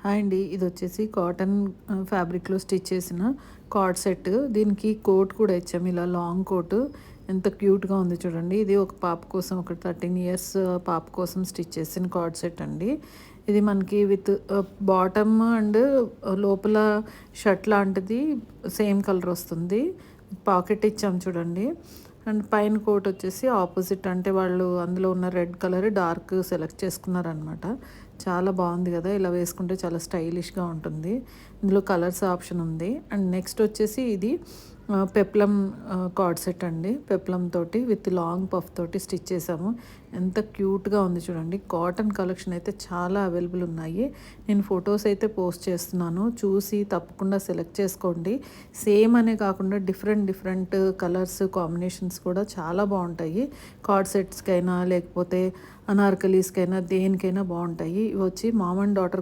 Hi అండి. ఇదొచ్చేసి cotton ఫ్యాబ్రిక్‌లో stitch చేసిన కార్డ్ సెట్. దీనికి కోట్ కూడా ఇచ్చాము. ఇలా లాంగ్ కోటు. ఎంత క్యూట్‌గా ఉంది చూడండి. ఇది ఒక పాప కోసం, ఒక 13 ఇయర్స్ పాప కోసం స్టిచ్ చేసిన కార్డ్ సెట్ అండి. ఇది మనకి విత్ బాటమ్ అండ్ లోపల షర్ట్ లాంటిది సేమ్ కలర్ వస్తుంది. పాకెట్ ఇచ్చాము చూడండి. అండ్ పైన కోట్ వచ్చేసి ఆపోజిట్, అంటే వాళ్ళు అందులో ఉన్న రెడ్ కలర్ డార్క్ సెలెక్ట్ చేసుకున్నారనమాట. చాలా బాగుంది కదా, ఇలా వేసుకుంటే చాలా స్టైలిష్గా ఉంటుంది. ఇందులో కలర్స్ ఆప్షన్ ఉంది. అండ్ నెక్స్ట్ వచ్చేసి ఇది పెప్లం కార్డ్ సెట్ అండి. పెప్లం తోటి విత్ లాంగ్ పఫ్ తోటి స్టిచ్ చేసాము. ఎంత క్యూట్గా ఉంది చూడండి. కాటన్ కలెక్షన్ అయితే చాలా అవైలబుల్ ఉన్నాయి. నేను ఫొటోస్ అయితే పోస్ట్ చేస్తున్నాను, చూసి తప్పకుండా సెలెక్ట్ చేసుకోండి. సేమ్ అనే కాకుండా డిఫరెంట్ కలర్స్ కాంబినేషన్స్ కూడా చాలా బాగుంటాయి. కార్డ్ సెట్స్కైనా లేకపోతే అనార్కలీస్కైనా దేనికైనా బాగుంటాయి. ఇవి వచ్చి మామ్ అండ్ డాటర్